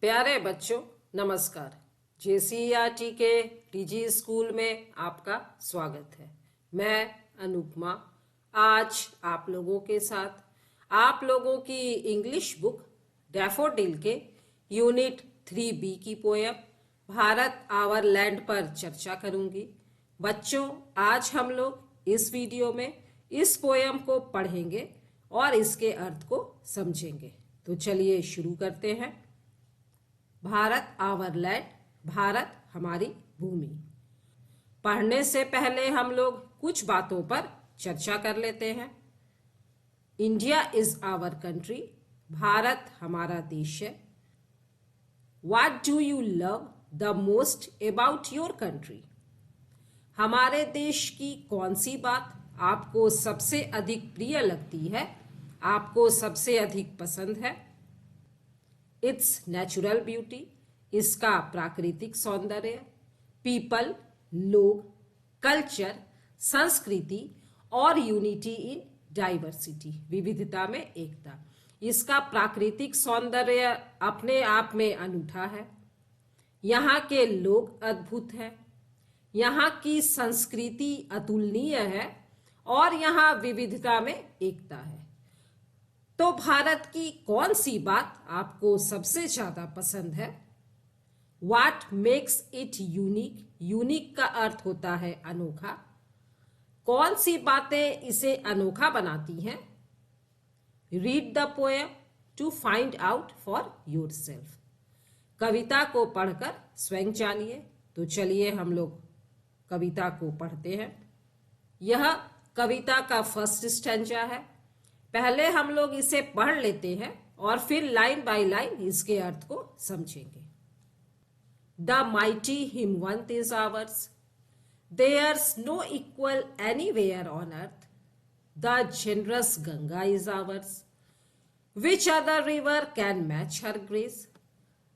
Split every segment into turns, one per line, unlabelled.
प्यारे बच्चों, नमस्कार। जेसीईआरटी के टीजी स्कूल में आपका स्वागत है। मैं अनुपमा आज आप लोगों के साथ आप लोगों की इंग्लिश बुक डैफोडिल के यूनिट 3B की पोयम भारत आवर लैंड पर चर्चा करूंगी। बच्चों, आज हम लोग इस वीडियो में इस पोयम को पढ़ेंगे और इसके अर्थ को समझेंगे। तो चलिए शुरू करते हैं। भारत आवर लैंड, भारत हमारी भूमि। पढ़ने से पहले हम लोग कुछ बातों पर चर्चा कर लेते हैं। India is our country, Bharat हमारा देश है। What do you love the most about your country? हमारे देश की कौन सी बात आपको सबसे अधिक प्रिय लगती है, आपको सबसे अधिक पसंद है? इट्स नेचुरल ब्यूटी, इसका प्राकृतिक सौंदर्य। पीपल, लोग। कल्चर, संस्कृति। और यूनिटी इन डाइवर्सिटी, विविधता में एकता। इसका प्राकृतिक सौंदर्य अपने आप में अनूठा है। यहाँ के लोग अद्भुत हैं। यहाँ की संस्कृति अतुलनीय है और यहाँ विविधता में एकता है। तो भारत की कौन सी बात आपको सबसे ज्यादा पसंद है? What makes it unique? Unique का अर्थ होता है अनोखा। कौन सी बातें इसे अनोखा बनाती हैं? Read the poem to find out for yourself. कविता को पढ़कर स्वयं जानिए। तो चलिए हम लोग कविता को पढ़ते हैं। यह कविता का फर्स्ट स्टैंजा है। पहले हम लोग इसे पढ़ लेते हैं और फिर लाइन बाय लाइन इसके अर्थ को समझेंगे। The mighty Himavant is ours, there's no equal anywhere on earth. The generous Ganga is ours, which other river can match her grace?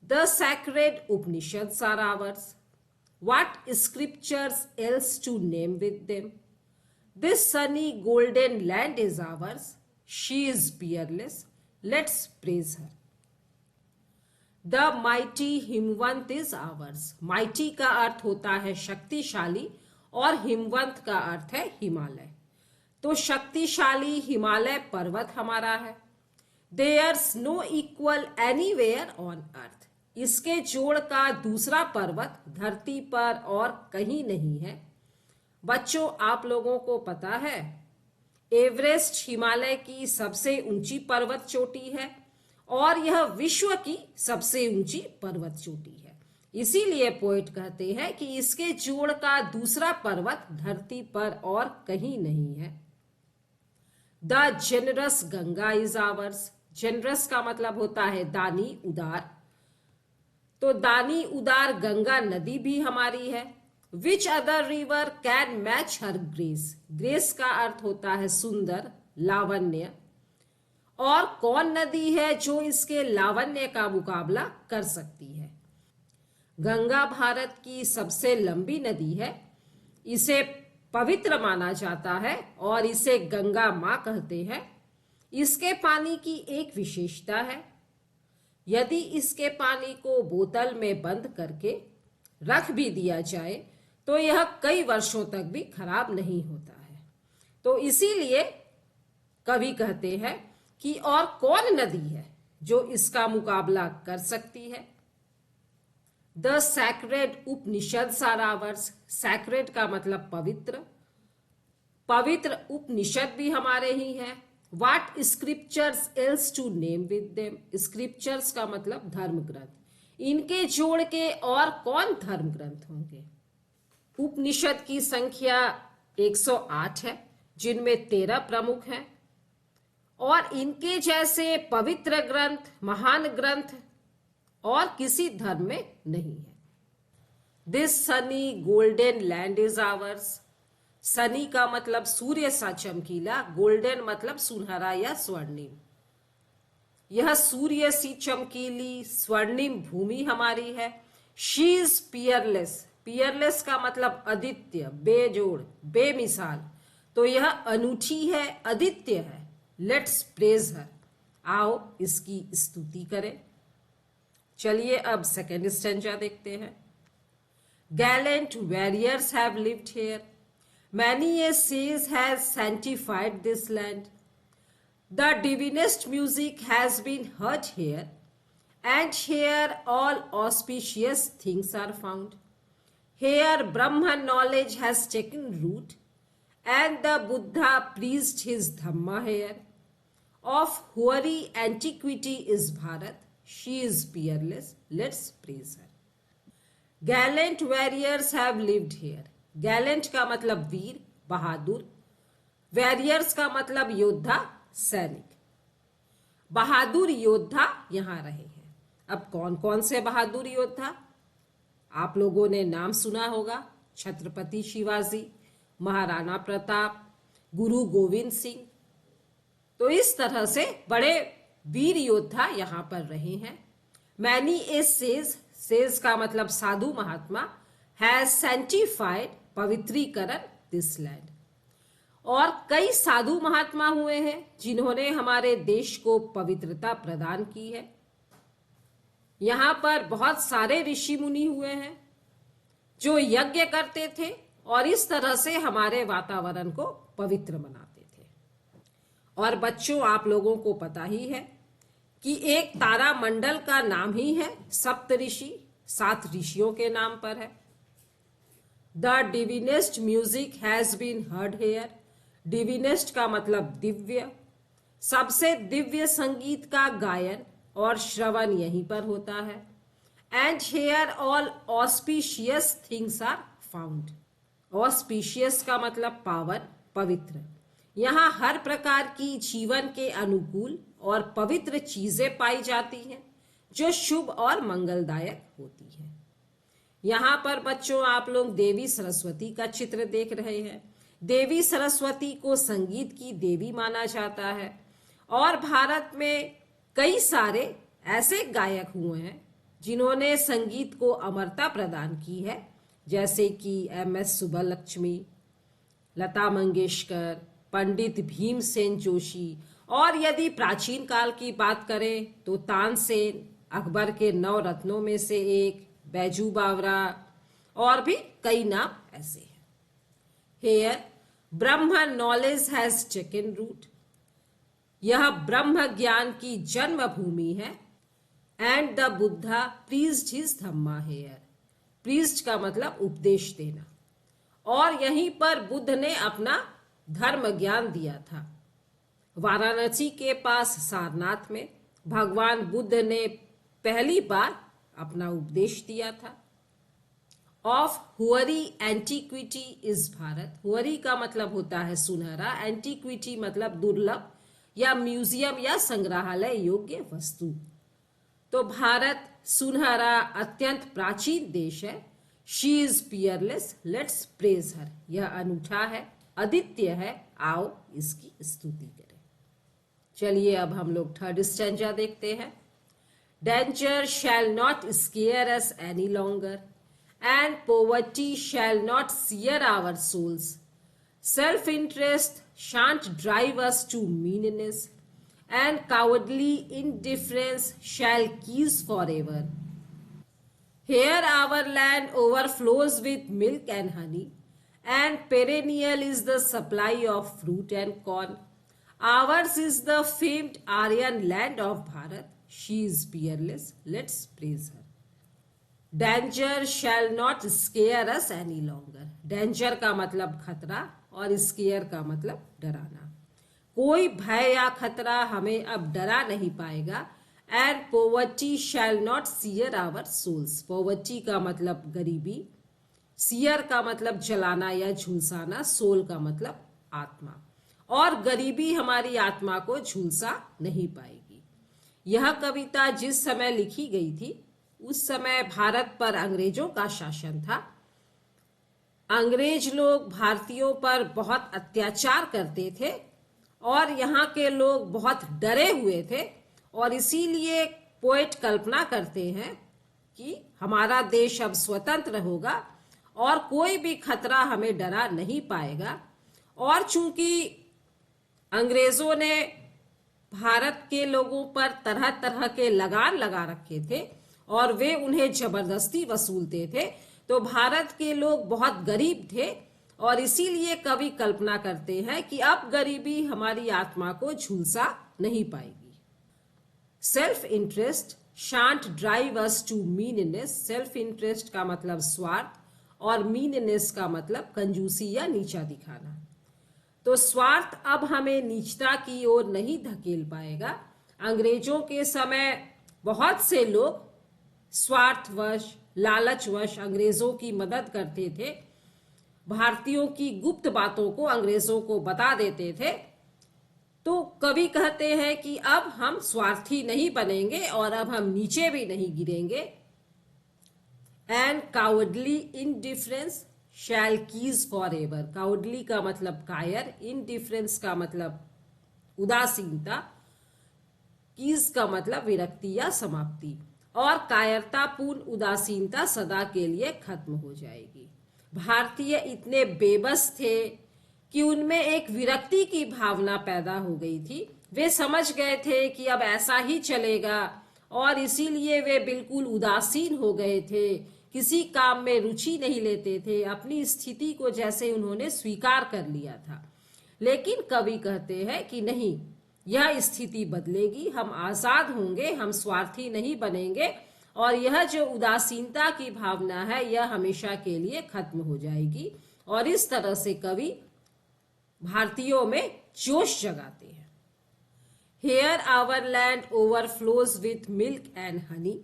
The sacred Upanishads are ours, what scriptures else to name with them? This sunny golden land is ours, she is peerless, let's praise her. The mighty Himavant is ours. mighty का अर्थ होता है शक्तिशाली और हिमवंत का अर्थ है हिमालय। तो शक्तिशाली हिमालय पर्वत हमारा है। There's no equal anywhere on earth. इसके जोड़ का दूसरा पर्वत धरती पर और कहीं नहीं है। बच्चों, आप लोगों को पता है एवरेस्ट हिमालय की सबसे ऊंची पर्वत चोटी है और यह विश्व की सबसे ऊंची पर्वत चोटी है। इसीलिए पोएट कहते हैं कि इसके जोड़ का दूसरा पर्वत धरती पर और कहीं नहीं है। The generous Ganga is hours. Generous का मतलब होता है दानी, उदार। तो दानी उदार गंगा नदी भी हमारी है। विच other river can match her grace? Grace का अर्थ होता है सुंदर, लावण्य। और कौन नदी है जो इसके लावण्य का मुकाबला कर सकती है? गंगा भारत की सबसे लंबी नदी है। इसे पवित्र माना जाता है और इसे गंगा मां कहते हैं। इसके पानी की एक विशेषता है, यदि इसके पानी को बोतल में बंद करके रख भी दिया जाए तो यह कई वर्षों तक भी खराब नहीं होता है। तो इसीलिए कवि कहते हैं कि और कौन नदी है जो इसका मुकाबला कर सकती है? The sacred Upanishads are ours. Sacred का मतलब पवित्र। पवित्र उपनिषद भी हमारे ही हैं। What scriptures else to name with them? Scriptures का मतलब धर्म ग्रंथ। इनके जोड़ के और कौन धर्म ग्रंथ होंगे? उपनिषद की संख्या 108 है, जिनमें 13 प्रमुख हैं और इनके जैसे पवित्र ग्रंथ, महान ग्रंथ और किसी धर्म में नहीं है। This sunny golden land is hours. Sunny का मतलब सूर्य सा चमकीला, गोल्डन मतलब सुनहरा या स्वर्णिम। यह सूर्य सी चमकीली स्वर्णिम भूमि हमारी है। She is Peerless. पियरलेस का मतलब अद्वितीय, बेजोड़, बेमिसाल। तो यह अनूठी है, अद्वितीय है। लेट्स प्रेज हर। आओ इसकी स्तुति करें। चलिए अब सेकेंड स्टेंजा देखते हैं। Gallant warriors have lived here, many a sage has sanctified this land, the divinest music has been heard here, and here all auspicious things are found. Here Brahma knowledge has taken root, and the Buddha preached his Dhamma here. Of hoary antiquity is Bharat, she is peerless, let's praise her. Gallant warriors have lived here. Gallant का मतलब वीर, बहादुर। Warriors का मतलब योद्धा, सैनिक। बहादुर योद्धा यहाँ रहे हैं। अब कौन कौन से बहादुर योद्धा? आप लोगों ने नाम सुना होगा, छत्रपति शिवाजी, महाराणा प्रताप, गुरु गोविंद सिंह। तो इस तरह से बड़े वीर योद्धा यहाँ पर रहे हैं। मैनी ए सेज का मतलब साधु महात्मा, हैज सैंटिफाइड पवित्रीकरण दिस लैंड। और कई साधु महात्मा हुए हैं जिन्होंने हमारे देश को पवित्रता प्रदान की है। यहाँ पर बहुत सारे ऋषि मुनि हुए हैं जो यज्ञ करते थे और इस तरह से हमारे वातावरण को पवित्र बनाते थे। और बच्चों, आप लोगों को पता ही है कि एक तारा मंडल का नाम ही है सप्त ऋषि, 7 ऋषियों के नाम पर है। The divinest music has been heard here. Divinest का मतलब दिव्य, सबसे दिव्य संगीत का गायन और श्रवण यहीं पर होता है। And here all auspicious things are found. Auspicious का मतलब पावन, पवित्र। यहाँ हर प्रकार की जीवन के अनुकूल और पवित्र चीजें पाई जाती हैं जो शुभ और मंगलदायक होती है। यहाँ पर बच्चों आप लोग देवी सरस्वती का चित्र देख रहे हैं। देवी सरस्वती को संगीत की देवी माना जाता है और भारत में कई सारे ऐसे गायक हुए हैं जिन्होंने संगीत को अमरता प्रदान की है, जैसे कि एम.एस. सुब्बलक्ष्मी, लता मंगेशकर, पंडित भीमसेन जोशी। और यदि प्राचीन काल की बात करें तो तानसेन, अकबर के 9 रत्नों में से एक, बैजू बावरा और भी कई नाम ऐसे हैं। Hair Brahma knowledge has taken root. यह ब्रह्म ज्ञान की जन्मभूमि है। And the Buddha preached his dhamma here. Preached का मतलब उपदेश देना। और यहीं पर बुद्ध ने अपना धर्म ज्ञान दिया था। वाराणसी के पास सारनाथ में भगवान बुद्ध ने पहली बार अपना उपदेश दिया था। Of hoary antiquity is Bharat. Hoary का मतलब होता है सुनहरा, एंटीक्विटी मतलब दुर्लभ या म्यूजियम या संग्रहालय योग्य वस्तु। तो भारत सुनहरा अत्यंत प्राचीन देश है। She is peerless, let's praise her. यह अनूठा है, अद्वितीय है, आओ इसकी स्तुति करें। चलिए अब हम लोग थर्ड स्टैंजा देखते हैं। Danger shall not scare us any longer and poverty shall not sear our souls. Self interest shan't drive us to meanness, and cowardly indifference shall keys forever. Here our land overflows with milk and honey, and perennial is the supply of fruit and corn. Ours is the famed Aryan land of Bharat. She is peerless. Let's praise her. Danger shall not scare us any longer. Danger का मतलब खतरा और square का मतलब डराना। कोई भय या खतरा हमें अब डरा नहीं पाएगा। And poverty shall not sear our souls. Poverty का मतलब गरीबी, सीयर का मतलब जलाना या झुलसाना, सोल का मतलब आत्मा। और गरीबी हमारी आत्मा को झुलसा नहीं पाएगी। यह कविता जिस समय लिखी गई थी उस समय भारत पर अंग्रेजों का शासन था। अंग्रेज लोग भारतीयों पर बहुत अत्याचार करते थे और यहाँ के लोग बहुत डरे हुए थे। और इसीलिए पोएट कल्पना करते हैं कि हमारा देश अब स्वतंत्र होगा और कोई भी खतरा हमें डरा नहीं पाएगा। और चूंकि अंग्रेजों ने भारत के लोगों पर तरह तरह के लगान लगा रखे थे, और वे उन्हें जबरदस्ती वसूलते थे। तो भारत के लोग बहुत गरीब थे और इसीलिए कवि कल्पना करते हैं कि अब गरीबी हमारी आत्मा को झुलसा नहीं पाएगी। Self interest shan't drive us to meanness. Self interest का मतलब स्वार्थ और मीननेस का मतलब कंजूसी या नीचा दिखाना। तो स्वार्थ अब हमें नीचता की ओर नहीं धकेल पाएगा। अंग्रेजों के समय बहुत से लोग स्वार्थवश लालचवश अंग्रेजों की मदद करते थे, भारतीयों की गुप्त बातों को अंग्रेजों को बता देते थे। तो कवि कहते हैं कि अब हम स्वार्थी नहीं बनेंगे और अब हम नीचे भी नहीं गिरेंगे। And cowardly indifference shall cease for ever. Cowardly का मतलब कायर, इनडिफरेंस का मतलब उदासीनता, कीज का मतलब विरक्ति या समाप्ति, और कायरतापूर्ण उदासीनता सदा के लिए खत्म हो जाएगी। भारतीय इतने बेबस थे कि उनमें एक विरक्ति की भावना पैदा हो गई थी। वे समझ गए थे कि अब ऐसा ही चलेगा और इसीलिए वे बिल्कुल उदासीन हो गए थे, किसी काम में रुचि नहीं लेते थे। अपनी स्थिति को जैसे उन्होंने स्वीकार कर लिया था। लेकिन कवि कहते हैं कि नहीं, यह स्थिति बदलेगी, हम आजाद होंगे, हम स्वार्थी नहीं बनेंगे और यह जो उदासीनता की भावना है यह हमेशा के लिए खत्म हो जाएगी। और इस तरह से कवि भारतीयों में जोश जगाते हैं। Here our land overflows with milk and honey।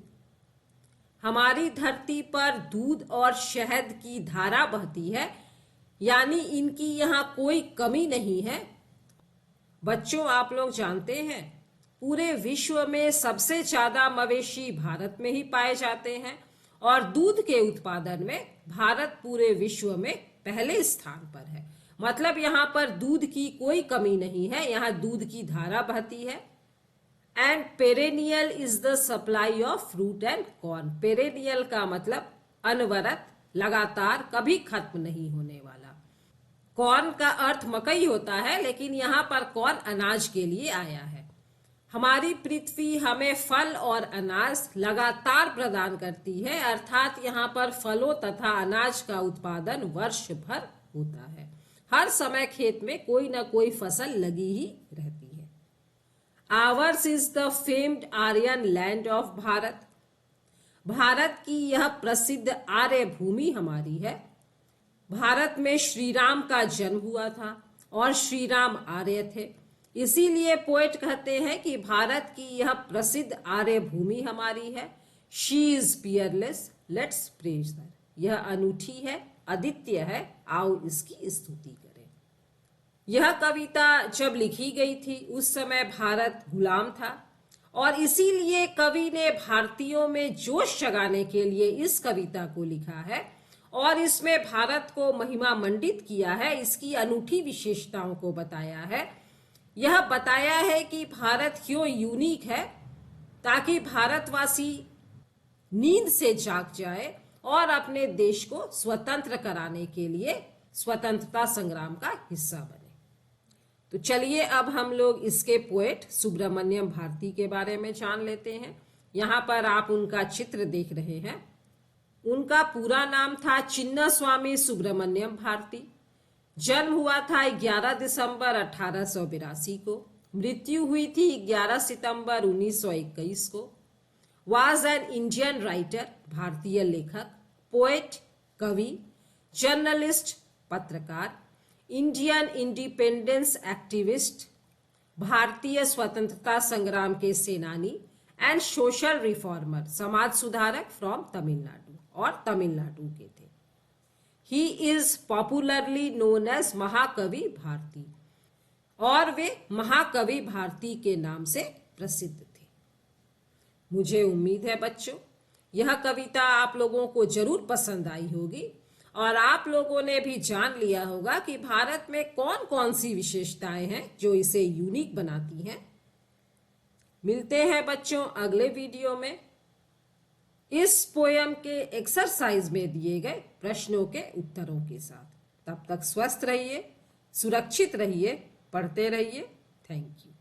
हमारी धरती पर दूध और शहद की धारा बहती है, यानी इनकी यहाँ कोई कमी नहीं है। बच्चों, आप लोग जानते हैं पूरे विश्व में सबसे ज्यादा मवेशी भारत में ही पाए जाते हैं और दूध के उत्पादन में भारत पूरे विश्व में पहले स्थान पर है। मतलब यहाँ पर दूध की कोई कमी नहीं है, यहाँ दूध की धारा बहती है। And perennial is the supply of fruit and corn. Perennial का मतलब अनवरत, लगातार, कभी खत्म नहीं होने वाला। कॉर्न का अर्थ मकई होता है, लेकिन यहाँ पर कॉर्न अनाज के लिए आया है। हमारी पृथ्वी हमें फल और अनाज लगातार प्रदान करती है, अर्थात यहाँ पर फलों तथा अनाज का उत्पादन वर्ष भर होता है। हर समय खेत में कोई ना कोई फसल लगी ही रहती है। Ours is the famed Aryan land of Bharat. Bharat की यह प्रसिद्ध आर्य भूमि हमारी है। भारत में श्री राम का जन्म हुआ था और श्री राम आर्य थे, इसीलिए पोएट कहते हैं कि भारत की यह प्रसिद्ध आर्य भूमि हमारी है। She is peerless, let's praise her. यह अनूठी है, अद्वितीय है, आओ इसकी स्तुति करें। यह कविता जब लिखी गई थी उस समय भारत गुलाम था और इसीलिए कवि ने भारतीयों में जोश जगाने के लिए इस कविता को लिखा है और इसमें भारत को महिमा मंडित किया है, इसकी अनूठी विशेषताओं को बताया है। यह बताया है कि भारत क्यों यूनिक है, ताकि भारतवासी नींद से जाग जाए और अपने देश को स्वतंत्र कराने के लिए स्वतंत्रता संग्राम का हिस्सा बने। तो चलिए अब हम लोग इसके पोएट सुब्रमण्यम भारती के बारे में जान लेते हैं। यहाँ पर आप उनका चित्र देख रहे हैं। उनका पूरा नाम था चिन्नास्वामी सुब्रमण्यम भारती। जन्म हुआ था 11 दिसंबर 1882 को। मृत्यु हुई थी 11 सितंबर 1921 को। वाज एन इंडियन राइटर, भारतीय लेखक, पोएट, कवि, जर्नलिस्ट, पत्रकार, इंडियन इंडिपेंडेंस एक्टिविस्ट, भारतीय स्वतंत्रता संग्राम के सेनानी एंड सोशल रिफॉर्मर, समाज सुधारक फ्रॉम तमिलनाडु, और तमिलनाडु के थे। He is popularly known as Mahakavi Bharati, और वे महाकवि भारती के नाम से प्रसिद्ध थे। मुझे उम्मीद है बच्चों यह कविता आप लोगों को जरूर पसंद आई होगी और आप लोगों ने भी जान लिया होगा कि भारत में कौन कौन सी विशेषताएं हैं जो इसे यूनिक बनाती हैं। मिलते हैं बच्चों अगले वीडियो में इस पोयम के एक्सरसाइज में दिए गए प्रश्नों के उत्तरों के साथ। तब तक स्वस्थ रहिए, सुरक्षित रहिए, पढ़ते रहिए। Thank you.